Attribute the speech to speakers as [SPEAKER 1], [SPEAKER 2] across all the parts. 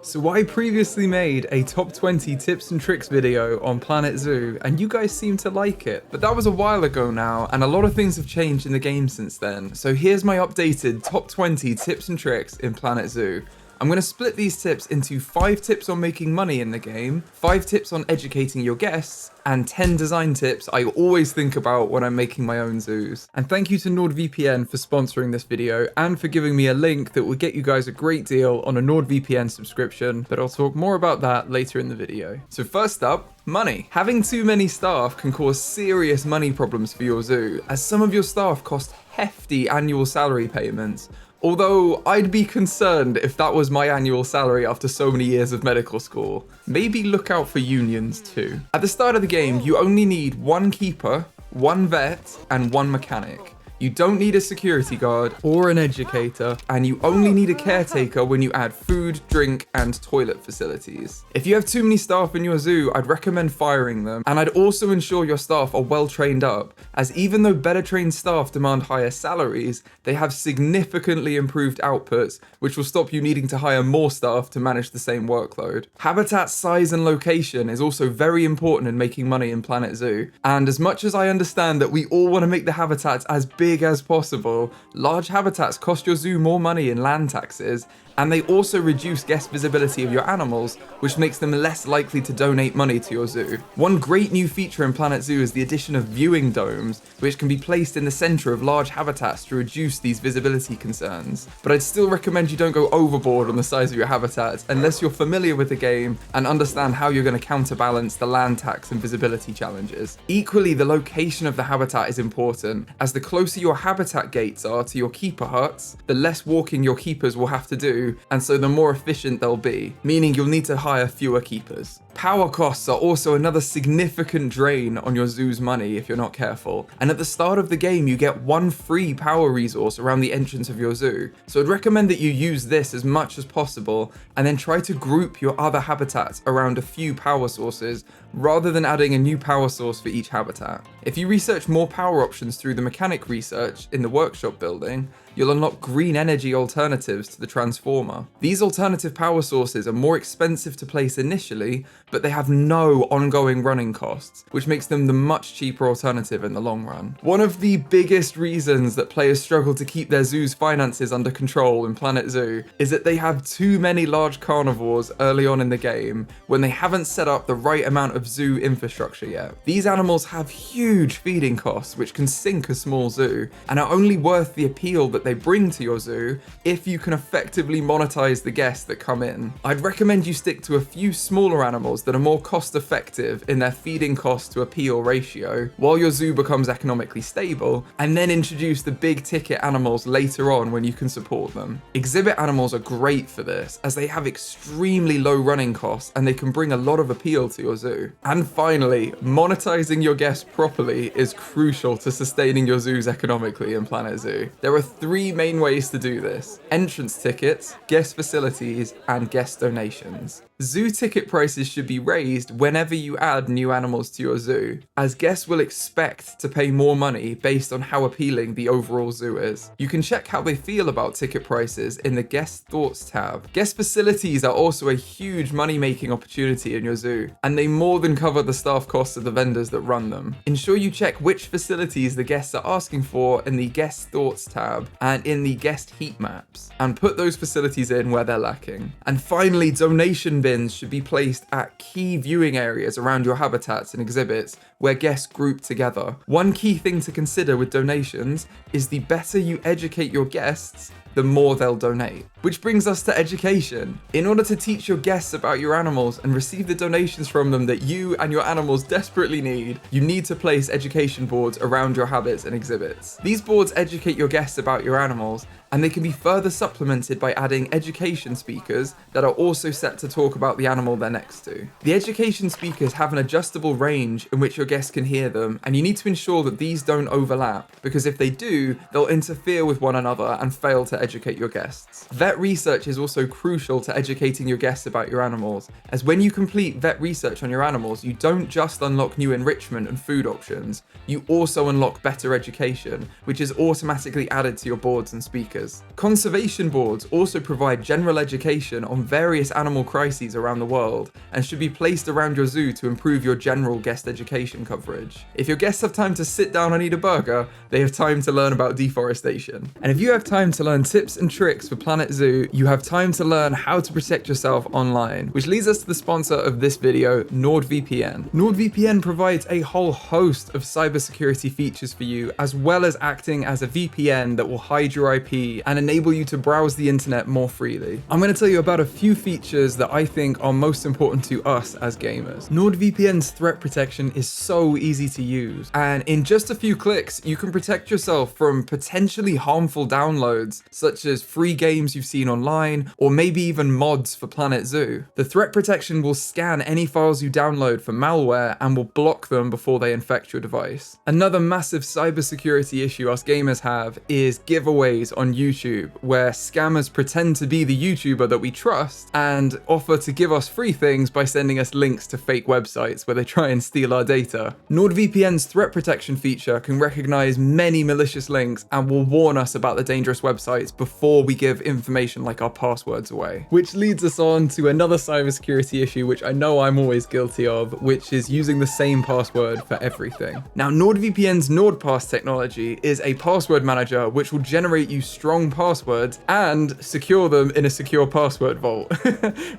[SPEAKER 1] So I previously made a top 20 tips and tricks video on Planet Zoo, and you guys seem to like it. But that was a while ago now, and a lot of things have changed in the game since then. So here's my updated top 20 tips and tricks in Planet Zoo. I'm going to split these tips into 5 tips on making money in the game, 5 tips on educating your guests, and 10 design tips I always think about when I'm making my own zoos. And thank you to NordVPN for sponsoring this video and for giving me a link that will get you guys a great deal on a NordVPN subscription, but I'll talk more about that later in the video. So first up, money. Having too many staff can cause serious money problems for your zoo, as some of your staff cost hefty annual salary payments. Although, I'd be concerned if that was my annual salary after so many years of medical school. Maybe look out for unions too. At the start of the game, you only need 1 keeper, 1 vet, and 1 mechanic. You don't need a security guard or an educator, and you only need a caretaker when you add food, drink, and toilet facilities. If you have too many staff in your zoo, I'd recommend firing them, and I'd also ensure your staff are well trained up, as even though better trained staff demand higher salaries, they have significantly improved outputs, which will stop you needing to hire more staff to manage the same workload. Habitat size and location is also very important in making money in Planet Zoo, and as much as I understand that we all want to make the habitats as big as possible, large habitats cost your zoo more money in land taxes, and they also reduce guest visibility of your animals, which makes them less likely to donate money to your zoo. One great new feature in Planet Zoo is the addition of viewing domes, which can be placed in the center of large habitats to reduce these visibility concerns. But I'd still recommend you don't go overboard on the size of your habitats unless you're familiar with the game and understand how you're going to counterbalance the land tax and visibility challenges. Equally, the location of the habitat is important, as the closer your habitat gates are to your keeper huts, the less walking your keepers will have to do, and so the more efficient they'll be, meaning you'll need to hire fewer keepers. Power costs are also another significant drain on your zoo's money if you're not careful, and at the start of the game you get 1 free power resource around the entrance of your zoo, so I'd recommend that you use this as much as possible and then try to group your other habitats around a few power sources rather than adding a new power source for each habitat. If you research more power options through the mechanic research in the workshop building, you'll unlock green energy alternatives to the transformer. These alternative power sources are more expensive to place initially, but they have no ongoing running costs, which makes them the much cheaper alternative in the long run. One of the biggest reasons that players struggle to keep their zoo's finances under control in Planet Zoo is that they have too many large carnivores early on in the game when they haven't set up the right amount of zoo infrastructure yet. These animals have huge feeding costs which can sink a small zoo, and are only worth the appeal that they bring to your zoo if you can effectively monetize the guests that come in. I'd recommend you stick to a few smaller animals that are more cost effective in their feeding cost to appeal ratio while your zoo becomes economically stable, and then introduce the big ticket animals later on when you can support them. Exhibit animals are great for this, as they have extremely low running costs and they can bring a lot of appeal to your zoo. And finally, monetizing your guests properly is crucial to sustaining your zoos economically in Planet Zoo. There are 3 main ways to do this: entrance tickets, guest facilities, and guest donations. Zoo ticket prices should be raised whenever you add new animals to your zoo, as guests will expect to pay more money based on how appealing the overall zoo is. You can check how they feel about ticket prices in the Guest Thoughts tab. Guest facilities are also a huge money-making opportunity in your zoo, and they more than cover the staff costs of the vendors that run them. Ensure you check which facilities the guests are asking for in the Guest Thoughts tab and in the guest heat maps, and put those facilities in where they're lacking. And finally, donation bins should be placed at key viewing areas around your habitats and exhibits where guests group together. One key thing to consider with donations is the better you educate your guests, the more they'll donate. Which brings us to education. In order to teach your guests about your animals and receive the donations from them that you and your animals desperately need, you need to place education boards around your habits and exhibits. These boards educate your guests about your animals, and they can be further supplemented by adding education speakers that are also set to talk about the animal they're next to. The education speakers have an adjustable range in which your guests can hear them, and you need to ensure that these don't overlap, because if they do, they'll interfere with one another and fail to educate your guests. Vet research is also crucial to educating your guests about your animals, as when you complete vet research on your animals, you don't just unlock new enrichment and food options, you also unlock better education, which is automatically added to your boards and speakers. Conservation boards also provide general education on various animal crises around the world, and should be placed around your zoo to improve your general guest education coverage. If your guests have time to sit down and eat a burger, they have time to learn about deforestation. And if you have time to learn tips and tricks for Planet Zoo, you have time to learn how to protect yourself online, which leads us to the sponsor of this video, NordVPN. NordVPN provides a whole host of cybersecurity features for you, as well as acting as a VPN that will hide your IP and enable you to browse the internet more freely. I'm going to tell you about a few features that I think are most important to us as gamers. NordVPN's threat protection is so easy to use, and in just a few clicks, you can protect yourself from potentially harmful downloads, such as free games you've seen online, or maybe even mods for Planet Zoo. The threat protection will scan any files you download for malware and will block them before they infect your device. Another massive cybersecurity issue us gamers have is giveaways on YouTube, where scammers pretend to be the YouTuber that we trust and offer to give us free things by sending us links to fake websites where they try and steal our data. NordVPN's threat protection feature can recognize many malicious links and will warn us about the dangerous websites before we give information like our passwords away. Which leads us on to another cybersecurity issue, which I know I'm always guilty of, which is using the same password for everything. Now, NordVPN's NordPass technology is a password manager which will generate you strong passwords and secure them in a secure password vault,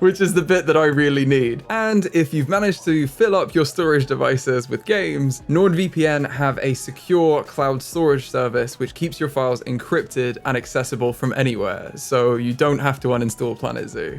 [SPEAKER 1] which is the bit that I really need. And if you've managed to fill up your storage devices with games, NordVPN have a secure cloud storage service which keeps your files encrypted and accessible from anywhere, so you don't have to uninstall Planet Zoo.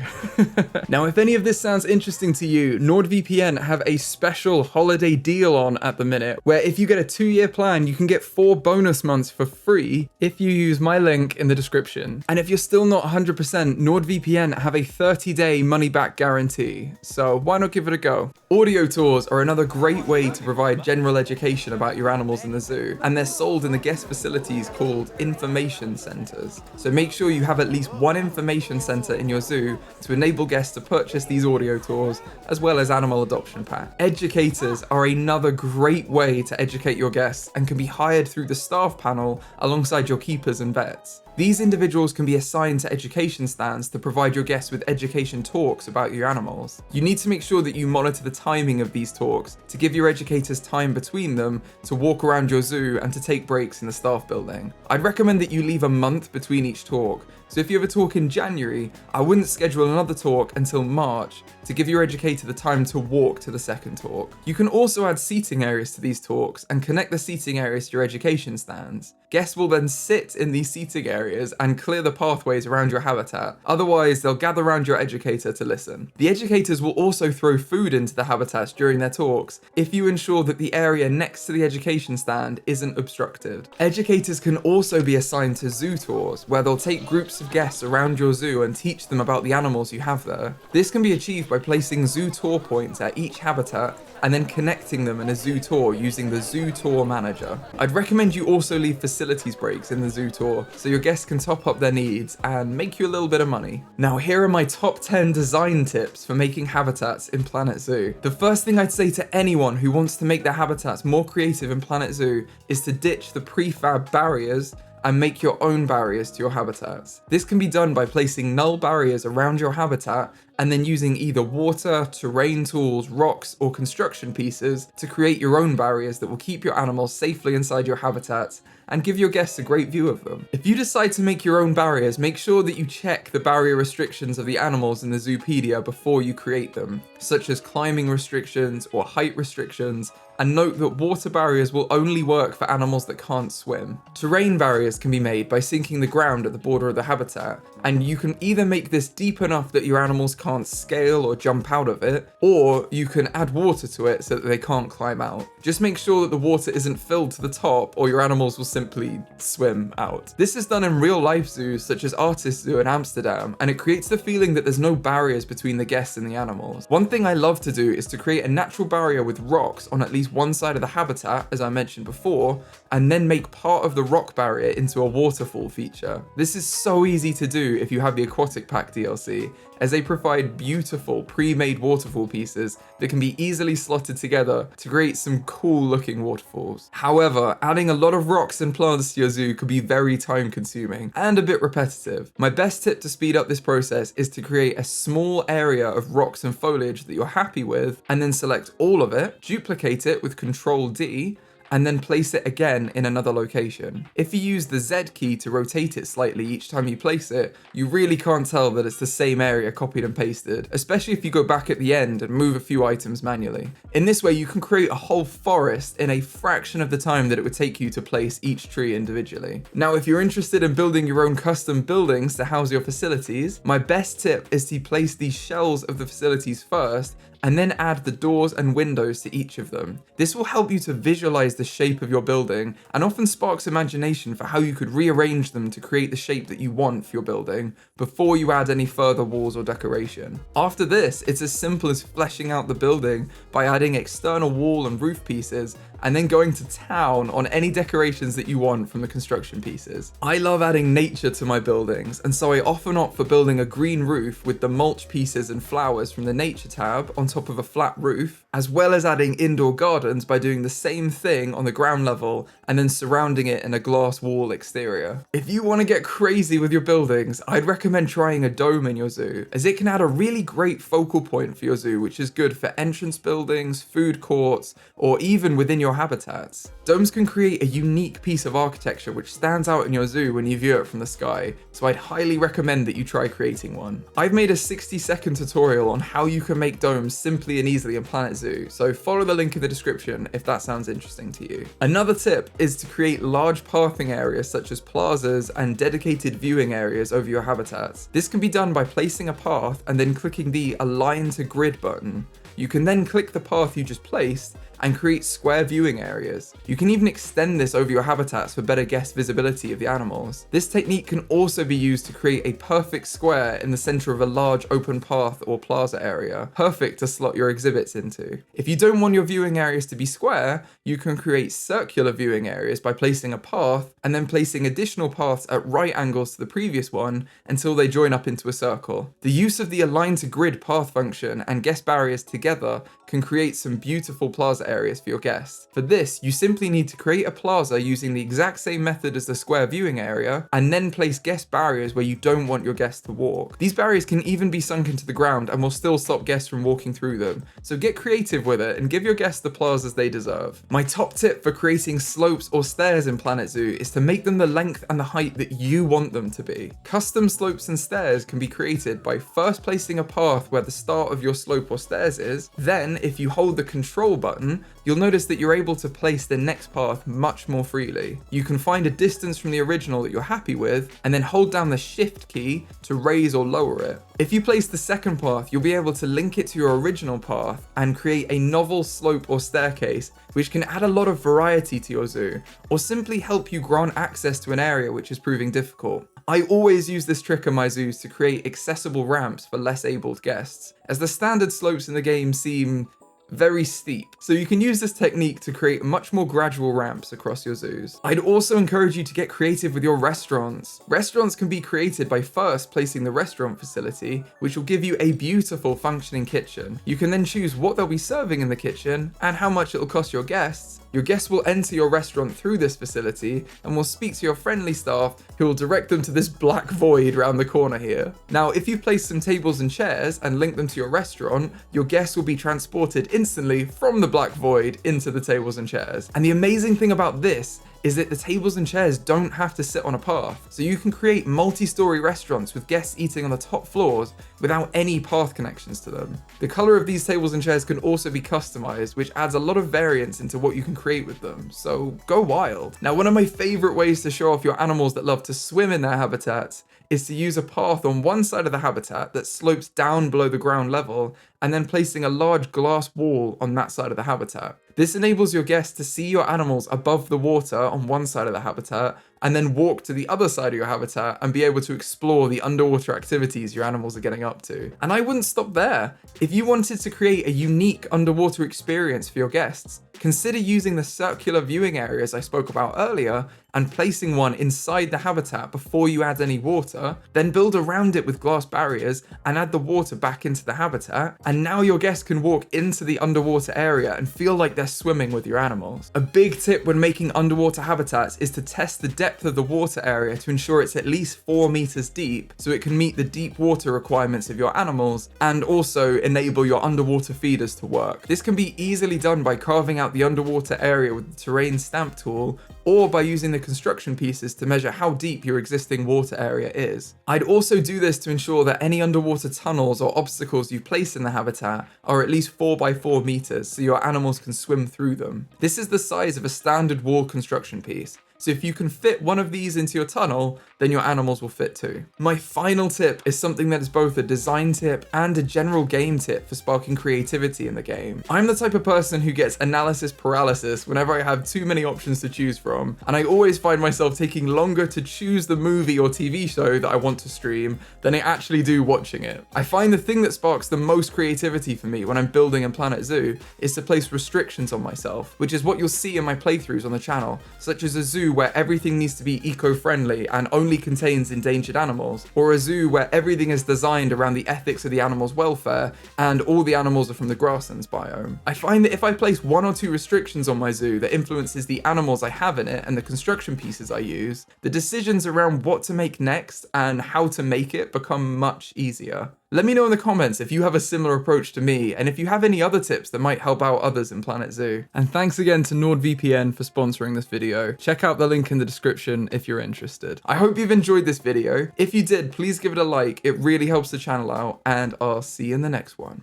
[SPEAKER 1] Now, if any of this sounds interesting to you, NordVPN have a special holiday deal on at the minute, where if you get a 2-year plan, you can get 4 bonus months for free if you use my link in the description. And if you're still not 100%, NordVPN have a 30-day money-back guarantee, so why not give it a go? Audio tours are another great way to provide general education about your animals in the zoo, and they're sold in the guest facilities called information centers. So make sure you have at least one information center in your zoo to enable guests to purchase these audio tours, as well as animal adoption pack. Educators are another great way to educate your guests and can be hired through the staff panel alongside your keepers and vets. These individuals can be assigned to education stands to provide your guests with education talks about your animals. You need to make sure that you monitor the timing of these talks to give your educators time between them to walk around your zoo and to take breaks in the staff building. I'd recommend that you leave a month between each talk. So if you have a talk in January, I wouldn't schedule another talk until March to give your educator the time to walk to the second talk. You can also add seating areas to these talks and connect the seating areas to your education stands. Guests will then sit in these seating areas and clear the pathways around your habitat. Otherwise, they'll gather around your educator to listen. The educators will also throw food into the habitats during their talks if you ensure that the area next to the education stand isn't obstructed. Educators can also be assigned to zoo tours, where they'll take groups of guests around your zoo and teach them about the animals you have there. This can be achieved by placing zoo tour points at each habitat and then connecting them in a zoo tour using the Zoo Tour Manager. I'd recommend you also leave facilities breaks in the zoo tour so your guests can top up their needs and make you a little bit of money. Now, here are my top 10 design tips for making habitats in Planet Zoo. The first thing I'd say to anyone who wants to make their habitats more creative in Planet Zoo is to ditch the prefab barriers and make your own barriers to your habitats. This can be done by placing null barriers around your habitat and then using either water, terrain tools, rocks, or construction pieces to create your own barriers that will keep your animals safely inside your habitats and give your guests a great view of them. If you decide to make your own barriers, make sure that you check the barrier restrictions of the animals in the Zoopedia before you create them, such as climbing restrictions or height restrictions, and note that water barriers will only work for animals that can't swim. Terrain barriers can be made by sinking the ground at the border of the habitat, and you can either make this deep enough that your animals can't scale or jump out of it, or you can add water to it so that they can't climb out. Just make sure that the water isn't filled to the top or your animals will simply swim out. This is done in real life zoos such as Artist Zoo in Amsterdam, and it creates the feeling that there's no barriers between the guests and the animals. One thing I love to do is to create a natural barrier with rocks on at least one side of the habitat, as I mentioned before, and then make part of the rock barrier into a waterfall feature. This is so easy to do if you have the Aquatic Pack DLC, as they provide beautiful pre-made waterfall pieces that can be easily slotted together to create some cool looking waterfalls. However, adding a lot of rocks and plants to your zoo could be very time consuming and a bit repetitive. My best tip to speed up this process is to create a small area of rocks and foliage that you're happy with, and then select all of it, duplicate it with Control D, and then place it again in another location. If you use the Z key to rotate it slightly each time you place it, you really can't tell that it's the same area copied and pasted, especially if you go back at the end and move a few items manually. In this way, you can create a whole forest in a fraction of the time that it would take you to place each tree individually. Now, if you're interested in building your own custom buildings to house your facilities, my best tip is to place these shells of the facilities first and then add the doors and windows to each of them. This will help you to visualize the shape of your building and often sparks imagination for how you could rearrange them to create the shape that you want for your building before you add any further walls or decoration. After this, it's as simple as fleshing out the building by adding external wall and roof pieces and then going to town on any decorations that you want from the construction pieces. I love adding nature to my buildings, and so I often opt for building a green roof with the mulch pieces and flowers from the nature tab on top of a flat roof, as well as adding indoor gardens by doing the same thing on the ground level and then surrounding it in a glass wall exterior. If you want to get crazy with your buildings, I'd recommend trying a dome in your zoo, as it can add a really great focal point for your zoo, which is good for entrance buildings, food courts, or even within your habitats. Domes can create a unique piece of architecture which stands out in your zoo when you view it from the sky, so I'd highly recommend that you try creating one. I've made a 60-second tutorial on how you can make domes simply and easily in Planet Zoo, so follow the link in the description if that sounds interesting to you. Another tip is to create large pathing areas such as plazas and dedicated viewing areas over your habitats. This can be done by placing a path and then clicking the Align to Grid button. You can then click the path you just placed and create square viewing areas. You can even extend this over your habitats for better guest visibility of the animals. This technique can also be used to create a perfect square in the center of a large open path or plaza area, perfect to slot your exhibits into. If you don't want your viewing areas to be square, you can create circular viewing areas by placing a path and then placing additional paths at right angles to the previous one until they join up into a circle. The use of the Align to Grid path function and guest barriers together can create some beautiful plaza areas for your guests. For this, you simply need to create a plaza using the exact same method as the square viewing area, and then place guest barriers where you don't want your guests to walk. These barriers can even be sunk into the ground and will still stop guests from walking through them, so get creative with it and give your guests the plazas they deserve. My top tip for creating slopes or stairs in Planet Zoo is to make them the length and the height that you want them to be. Custom slopes and stairs can be created by first placing a path where the start of your slope or stairs is, then if you hold the control button, you'll notice that you're able to place the next path much more freely. You can find a distance from the original that you're happy with, and then hold down the shift key to raise or lower it. If you place the second path, you'll be able to link it to your original path and create a novel slope or staircase, which can add a lot of variety to your zoo, or simply help you grant access to an area which is proving difficult. I always use this trick in my zoos to create accessible ramps for less abled guests, as the standard slopes in the game seem very steep. So you can use this technique to create much more gradual ramps across your zoos. I'd also encourage you to get creative with your restaurants. Restaurants can be created by first placing the restaurant facility, which will give you a beautiful functioning kitchen. You can then choose what they'll be serving in the kitchen and how much it'll cost your guests. Your guests will enter your restaurant through this facility and will speak to your friendly staff who will direct them to this black void around the corner here. Now, if you place some tables and chairs and link them to your restaurant, your guests will be transported instantly from the black void into the tables and chairs. And the amazing thing about this is that the tables and chairs don't have to sit on a path, so you can create multi-story restaurants with guests eating on the top floors without any path connections to them. The color of these tables and chairs can also be customized, which adds a lot of variance into what you can create with them, so go wild. Now, one of my favorite ways to show off your animals that love to swim in their habitats is to use a path on one side of the habitat that slopes down below the ground level, and then placing a large glass wall on that side of the habitat. This enables your guests to see your animals above the water on one side of the habitat, and then walk to the other side of your habitat and be able to explore the underwater activities your animals are getting up to. And I wouldn't stop there. If you wanted to create a unique underwater experience for your guests, consider using the circular viewing areas I spoke about earlier and placing one inside the habitat before you add any water, then build around it with glass barriers and add the water back into the habitat, and now your guests can walk into the underwater area and feel like they're swimming with your animals. A big tip when making underwater habitats is to test the depth of the water area to ensure it's at least 4 meters deep so it can meet the deep water requirements of your animals and also enable your underwater feeders to work. This can be easily done by carving out the underwater area with the terrain stamp tool, or by using the construction pieces to measure how deep your existing water area is. I'd also do this to ensure that any underwater tunnels or obstacles you place in the habitat are at least 4 by 4 meters so your animals can swim through them. This is the size of a standard wall construction piece. So if you can fit one of these into your tunnel, then your animals will fit too. My final tip is something that is both a design tip and a general game tip for sparking creativity in the game. I'm the type of person who gets analysis paralysis whenever I have too many options to choose from, and I always find myself taking longer to choose the movie or TV show that I want to stream than I actually do watching it. I find the thing that sparks the most creativity for me when I'm building in Planet Zoo is to place restrictions on myself, which is what you'll see in my playthroughs on the channel, such as a zoo where everything needs to be eco-friendly and only contains endangered animals, or a zoo where everything is designed around the ethics of the animal's welfare and all the animals are from the grasslands biome. I find that if I place 1 or 2 restrictions on my zoo that influences the animals I have in it and the construction pieces I use, the decisions around what to make next and how to make it become much easier. Let me know in the comments if you have a similar approach to me, and if you have any other tips that might help out others in Planet Zoo. And thanks again to NordVPN for sponsoring this video. Check out the link in the description if you're interested. I hope you've enjoyed this video. If you did, please give it a like. It really helps the channel out, and I'll see you in the next one.